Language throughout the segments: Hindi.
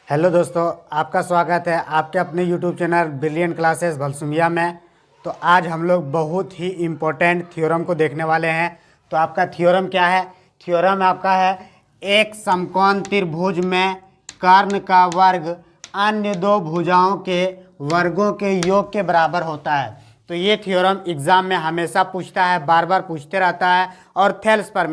हेलो दोस्तों, आपका स्वागत है आपके अपने यूट्यूब चैनल ब्रिलियंट क्लासेस भलसुमिया में। तो आज हम लोग बहुत ही इम्पोर्टेंट थ्योरम को देखने वाले हैं। तो आपका थ्योरम क्या है? थ्योरम आपका है एक समकोण त्रिभुज में कर्ण का वर्ग अन्य दो भुजाओं के वर्गों के योग के बराबर होता है। तो ये थ्योरम एग्जाम में हमेशा पूछता है, बार बार पूछते रहता है। और थेल्स पर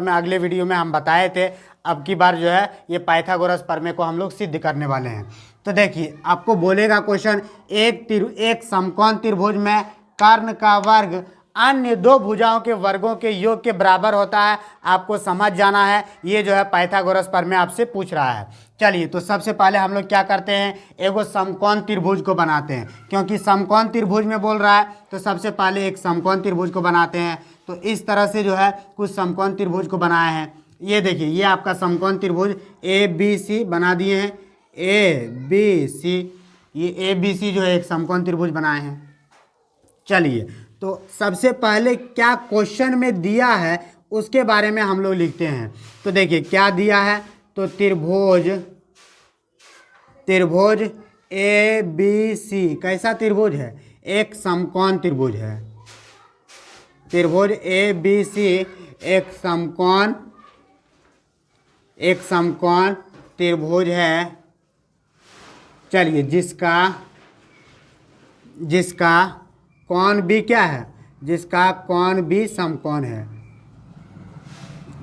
में अगले वीडियो में हम बताए थे। अब की बार जो है ये पाइथागोरस प्रमेय को हम लोग सिद्ध करने वाले हैं। तो देखिए, आपको बोलेगा क्वेश्चन, एक समकोण त्रिभुज में कर्ण का वर्ग अन्य दो भुजाओं के वर्गों के योग के बराबर होता है। आपको समझ जाना है, ये जो है पाइथागोरस प्रमेय आपसे पूछ रहा है। चलिए, तो सबसे पहले हम लोग क्या करते हैं, एगो समकोण त्रिभुज को बनाते हैं। क्योंकि समकोण त्रिभुज में बोल रहा है तो सबसे पहले एक समकोण त्रिभुज को बनाते हैं। तो इस तरह से जो है कुछ समकोण त्रिभुज को बनाए हैं। ये देखिए, ये आपका समकोण त्रिभुज ए बी सी बना दिए हैं। ए बी सी, ये ए बी सी जो है एक समकोण त्रिभुज बनाए हैं। चलिए, तो सबसे पहले क्या क्वेश्चन में दिया है उसके बारे में हम लोग लिखते हैं। तो देखिए क्या दिया है, तो त्रिभुज ए बी सी कैसा त्रिभुज है? एक समकोण त्रिभुज है। त्रिभुज ए बी सी एक समकोण त्रिभुज है। चलिए, जिसका कोण भी क्या है? जिसका कोण भी समकोण है।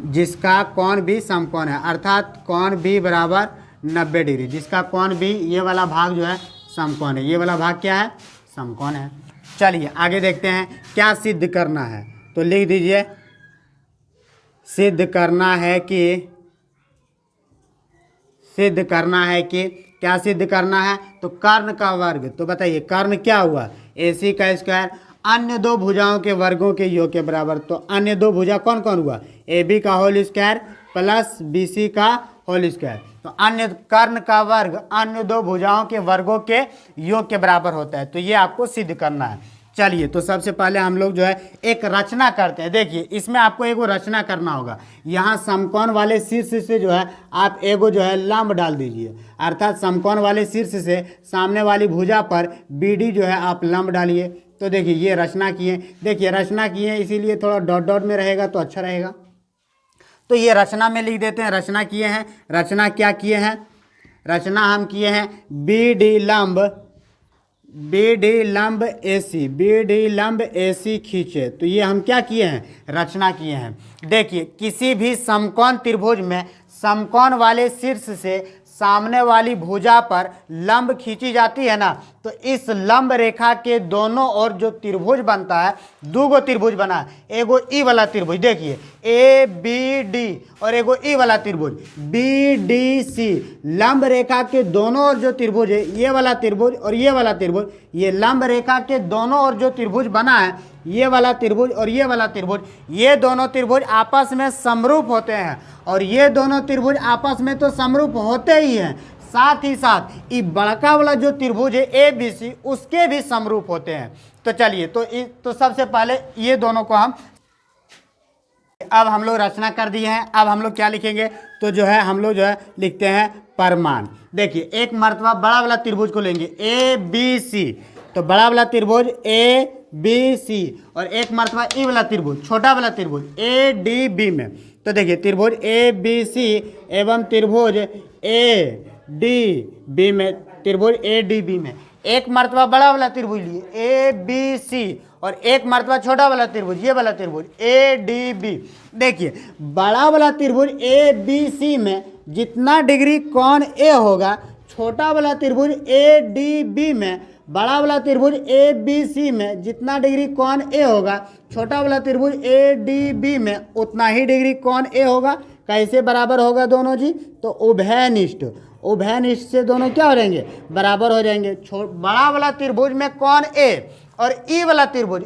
जिसका कोण भी समकोण है, अर्थात कोण भी बराबर 90 डिग्री। जिसका कोण भी, ये वाला भाग जो है समकोण है। ये वाला भाग क्या है? समकोण है। चलिए आगे देखते हैं क्या सिद्ध करना है। तो लिख दीजिए, सिद्ध करना है कि क्या सिद्ध करना है? तो कर्ण का वर्ग। तो बताइए कर्ण क्या हुआ? AC का स्क्वायर अन्य दो भुजाओं के वर्गों के योग के बराबर। तो अन्य दो भुजा कौन कौन हुआ? AB का होल स्क्वायर प्लस BC का होल स्क्वायर। तो अन्य कर्ण का वर्ग अन्य दो भुजाओं के वर्गों के योग के बराबर होता है। तो ये आपको सिद्ध करना है। चलिए, तो सबसे पहले हम लोग जो है एक रचना करते हैं। देखिए, इसमें आपको एगो रचना करना होगा। यहाँ समकोण वाले शीर्ष से जो है आप एगो जो है लंब डाल दीजिए। अर्थात समकोण वाले शीर्ष से सामने वाली भुजा पर BD जो है आप लंब डालिए। तो देखिए ये रचना किए। देखिए रचना किए, इसीलिए थोड़ा डॉट डॉट में रहेगा तो अच्छा रहेगा। तो ये रचना में लिख देते हैं, रचना किए हैं। रचना क्या किए हैं? रचना हम किए हैं BD लंब AC खींचे। तो ये हम क्या किए हैं? रचना किए हैं। देखिए, किसी भी समकोण त्रिभुज में समकोण वाले शीर्ष से सामने वाली भुजा पर लंब खींची जाती है ना, तो इस लंब रेखा के दोनों ओर जो त्रिभुज बनता है, दो त्रिभुज बना है। एगो ई वाला त्रिभुज, देखिए ABD, और एगो ई वाला त्रिभुज BDC। लंब रेखा के दोनों ओर जो त्रिभुज है, ये वाला त्रिभुज और ये वाला त्रिभुज, ये लंब रेखा के दोनों ओर जो त्रिभुज बना है, ये वाला त्रिभुज और ये वाला त्रिभुज, ये दोनों त्रिभुज आपस में समरूप होते हैं। और ये दोनों त्रिभुज आपस में तो समरूप होते ही हैं, साथ ही साथ ये बड़का वाला जो त्रिभुज है ABC, उसके भी समरूप होते हैं। तो चलिए, तो सबसे पहले ये दोनों को अब हम लोग रचना कर दिए हैं। अब हम लोग क्या लिखेंगे? तो जो है हम लोग जो है लिखते हैं परिमाण। देखिए, एक मर्तबा बड़ा वाला त्रिभुज को लेंगे ABC। तो बड़ा वाला त्रिभुज ABC और एक मर्तबा ई वाला त्रिभुज, छोटा वाला त्रिभुज ADB में। तो देखिए, त्रिभुज ABC एवं त्रिभुज ADB में एक मर्तबा बड़ा वाला त्रिभुज लिए ABC और एक मर्तबा छोटा वाला त्रिभुज, ये वाला त्रिभुज ADB। देखिए, बड़ा वाला त्रिभुज ABC में जितना डिग्री कोण A होगा, छोटा वाला त्रिभुज ADB में बड़ा वाला त्रिभुज ABC में जितना डिग्री कोण A होगा, छोटा वाला त्रिभुज ADB में उतना ही डिग्री कोण A होगा। कैसे बराबर होगा दोनों जी? तो उभयनिष्ठ से दोनों क्या हो जाएंगे? बराबर हो जाएंगे। बड़ा वाला त्रिभुज में कोण A और ई वाला त्रिभुज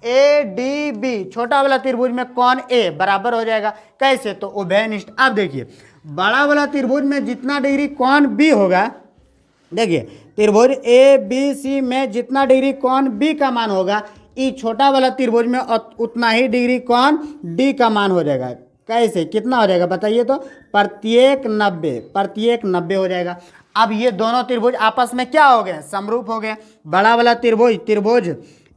ADB, छोटा वाला त्रिभुज में कोण A बराबर हो जाएगा। कैसे? तो उभयनिष्ठ। अब देखिए, बड़ा वाला त्रिभुज में जितना डिग्री कोण B होगा, देखिए त्रिभुज ABC में जितना डिग्री कोण B का मान होगा, ई छोटा वाला त्रिभुज में उतना ही डिग्री कोण D का मान हो जाएगा। कैसे, कितना हो जाएगा बताइए तो, प्रत्येक 90 हो जाएगा। अब ये दोनों त्रिभुज आपस में क्या हो गए, समरूप हो गए। बड़ा वाला त्रिभुज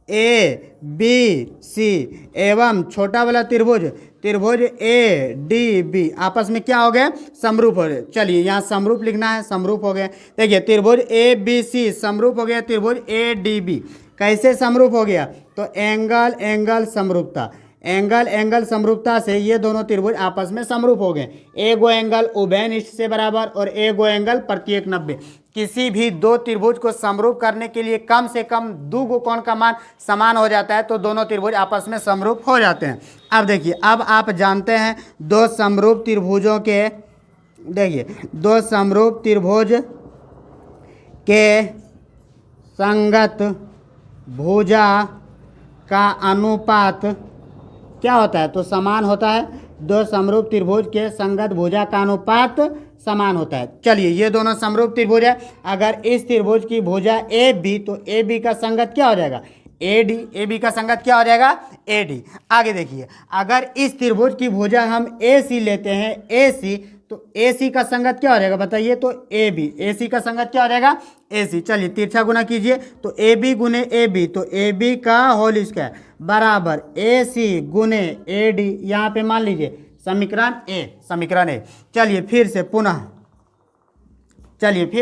ए बी सी एवं छोटा वाला त्रिभुज ए डी बी आपस में क्या हो गए, समरूप हो गए। चलिए यहाँ समरूप लिखना है, समरूप हो गए। देखिए त्रिभुज ए बी सी समरूप हो गया त्रिभुज ए डी बी। कैसे समरूप हो गया, तो एंगल समरूपता से ये दोनों त्रिभुज आपस में समरूप हो गए। एगो एंगल उभयनिष्ठ से बराबर और एगो एंगल प्रत्येक 90। किसी भी दो त्रिभुज को समरूप करने के लिए कम से कम दो गो कोण का मान समान हो जाता है, तो दोनों त्रिभुज आपस में समरूप हो जाते हैं। अब देखिए, अब आप जानते हैं दो समरूप त्रिभुजों के, देखिए दो समरूप त्रिभुज के संगत भुजा का अनुपात क्या होता है, तो समान होता है। दो समरूप त्रिभुज के संगत भुजा का अनुपात समान होता है। चलिए ये दोनों समरूप त्रिभुज है, अगर इस त्रिभुज की भुजा ए बी, तो ए बी का संगत क्या हो जाएगा, ए डी। ए बी का संगत क्या हो जाएगा, ए डी। आगे देखिए, अगर इस त्रिभुज की भुजा हम ए सी लेते हैं, ए सी, तो ए सी का संगत क्या हो जाएगा बताइए तो, ए बी। ए सी का संगत क्या हो जाएगा, ए सी। चलिए तिरछा गुना कीजिए, तो ए बी गुने ए बी, तो ए बी का होल स्क्वायर बराबर ए सी गुने ए डी। यहाँ पे मान लीजिए समीकरण ए। चलिए फिर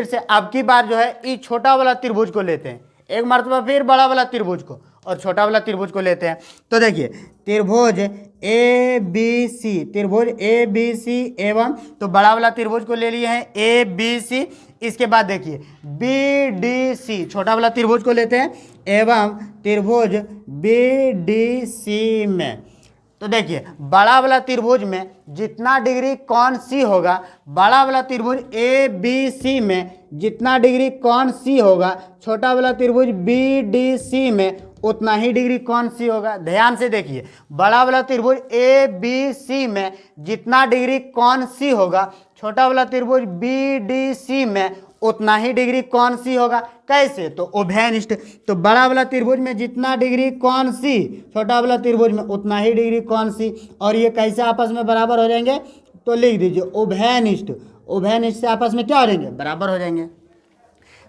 से अब की बार जो है इस छोटा वाला त्रिभुज को लेते हैं, एक मरतबा फिर बड़ा वाला त्रिभुज को और छोटा वाला त्रिभुज को लेते हैं। तो देखिए त्रिभुज ए बी सी एवं, तो बड़ा वाला त्रिभुज को ले लिए हैं ए बी सी। इसके बाद देखिए बी डी सी, छोटा वाला त्रिभुज को लेते हैं, एवं त्रिभुज बी डी सी में। तो देखिए बड़ा वाला त्रिभुज में जितना डिग्री कौन सी होगा, बड़ा वाला त्रिभुज ए बी सी में जितना डिग्री कौन सी होगा, छोटा वाला त्रिभुज बी डी सी में उतना ही डिग्री कौन सी होगा। ध्यान से देखिए, बड़ा वाला त्रिभुज ए बी सी में जितना डिग्री कौन सी होगा, छोटा वाला त्रिभुज बी डी सी में उतना ही डिग्री कौन सी होगा। कैसे, तो उभयनिष्ठ। तो बड़ा वाला त्रिभुज में जितना डिग्री कौन सी, छोटा वाला त्रिभुज में उतना ही डिग्री कौन सी, और ये कैसे आपस में बराबर हो जाएंगे, तो लिख दीजिए उभयनिष्ठ से आपस में क्या हो जाएंगे, बराबर हो जाएंगे।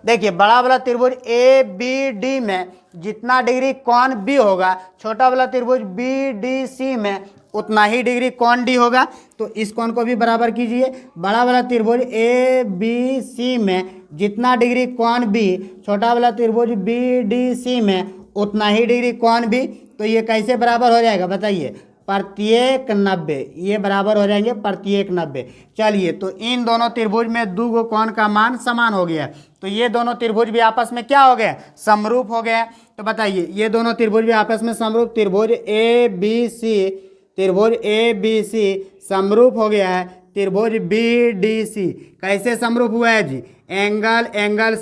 देखिए बड़ा वाला त्रिभुज ए बी डी में जितना डिग्री कौन बी होगा, छोटा वाला त्रिभुज बी डी सी में उतना ही डिग्री कौन डी होगा। तो इस कोण को भी बराबर कीजिए। बड़ा वाला त्रिभुज ए बी सी में जितना डिग्री कौन बी, छोटा वाला त्रिभुज बी डी सी में उतना ही डिग्री कौन बी। तो ये कैसे बराबर हो जाएगा बताइए, प्रत्येक 90। ये बराबर हो जाएंगे प्रत्येक 90। चलिए तो इन दोनों त्रिभुज में दो गो कोण का मान समान हो गया, तो ये दोनों त्रिभुज भी आपस में क्या हो गए, समरूप हो गए। तो बताइए ये दोनों त्रिभुज भी आपस में समरूप, त्रिभुज ए बी सी समरूप हो गया है त्रिभुज बी डी सी। कैसे समरूप हुआ है जी, एंगल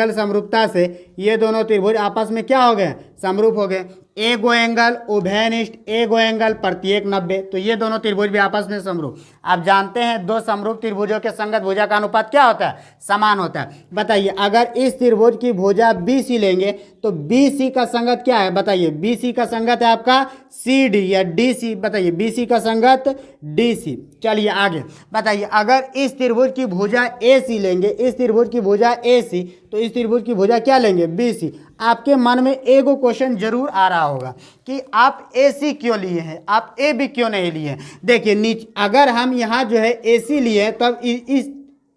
समरूपता से ये दोनों त्रिभुज आपस में क्या हो गए, समरूप हो गए। एगो एंगल उभयनिष्ठ, एगो एंगल प्रत्येक 90। तो ये दोनों त्रिभुज भी आपस में समरूप। आप जानते हैं दो समरूप त्रिभुजों के संगत भुजा का अनुपात क्या होता है, समान होता है। बताइए अगर इस त्रिभुज की भुजा बी सी लेंगे, तो बी सी का संगत क्या है बताइए, बी सी का संगत है आपका सी डी या डी सी। बताइए बी सी का संगत डी सी। चलिए आगे बताइए, अगर इस त्रिभुज की भुजा ए सी लेंगे, इस त्रिभुज की भुजा ए सी, तो इस त्रिभुज की भुजा क्या लेंगे, बी सी। आपके मन में एगो क्वेश्चन जरूर आ रहा होगा कि आप ए सी क्यों लिए हैं, आप ए बी क्यों नहीं लिए हैं। देखिए नीचे अगर हम यहाँ जो है ए सी लिए तब इस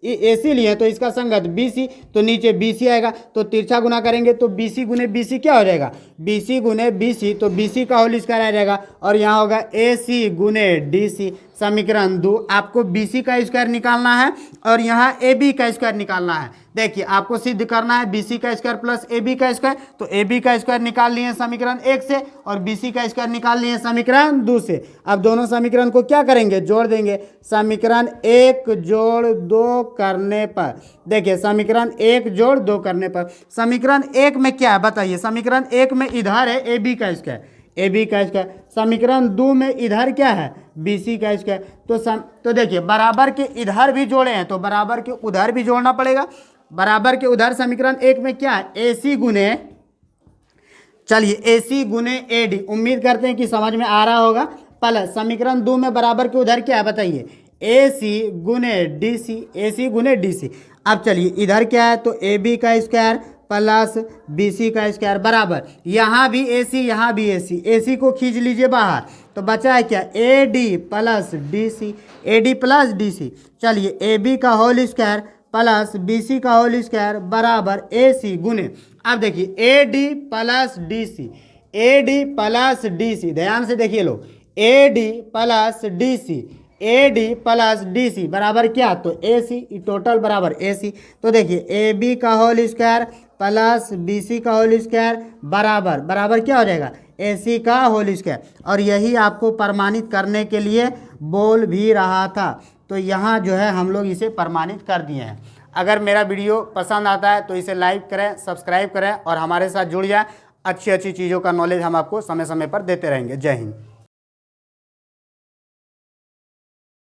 ए सी लिए तो इसका संगत बी सी, तो नीचे बी सी आएगा। तो तिरछा गुना करेंगे तो बी सी गुने बी सी क्या हो जाएगा, बी सी गुने बी सी, तो बी सी का होल स्क्वायर आ जाएगा। और यहाँ होगा ए सी गुने डी सी। समीकरण 2, आपको बी सी का स्क्वायर निकालना है और यहाँ ए बी का स्क्वायर निकालना है। देखिए आपको सिद्ध करना है बी सी का स्क्वायर प्लस ए बी का स्क्वायर। तो ए बी का स्क्वायर निकाल लिए समीकरण 1 से और बी सी का स्क्वायर निकाल लिए समीकरण 2 से। अब दोनों समीकरण को क्या करेंगे, जोड़ देंगे। समीकरण 1 जोड़ 2 करने पर, देखिए समीकरण 1 जोड़ 2 करने पर समीकरण 1 में क्या है बताइए, समीकरण 1 में इधर है ए बी का स्क्वायर, ए बी का स्क्वायर। समीकरण 2 में इधर क्या है, बी सी का स्क्वायर। तो देखिए बराबर के इधर भी जोड़े हैं तो बराबर के उधर भी जोड़ना पड़ेगा। बराबर के उधर समीकरण 1 में क्या है, ए सी गुने, चलिए ए सी गुने ए डी। उम्मीद करते हैं कि समझ में आ रहा होगा। प्लस समीकरण 2 में बराबर के उधर क्या है बताइए, AC गुने DC, AC गुने DC। अब चलिए इधर क्या है, तो AB का स्क्वायर प्लस BC का स्क्वायर बराबर, यहाँ भी AC यहाँ भी AC, AC को खींच लीजिए बाहर, तो बचा है क्या, AD plus DC, AD plus DC। चलिए AB का होल स्क्वायर प्लस BC का होल स्क्वायर बराबर AC गुने, अब देखिए AD plus DC, AD plus DC, ध्यान से देखिए लोग, AD plus DC, AD plus DC बराबर क्या, तो AC, टोटल बराबर AC। तो देखिए AB का होल स्क्वायर प्लस BC का होल स्क्वायर बराबर बराबर क्या हो जाएगा, AC का होल स्क्वायर। और यही आपको प्रमाणित करने के लिए बोल भी रहा था, तो यहाँ जो है हम लोग इसे प्रमाणित कर दिए हैं। अगर मेरा वीडियो पसंद आता है तो इसे लाइक करें, सब्सक्राइब करें और हमारे साथ जुड़ जाएं। अच्छी अच्छी चीज़ों का नॉलेज हम आपको समय समय पर देते रहेंगे। जय हिंद।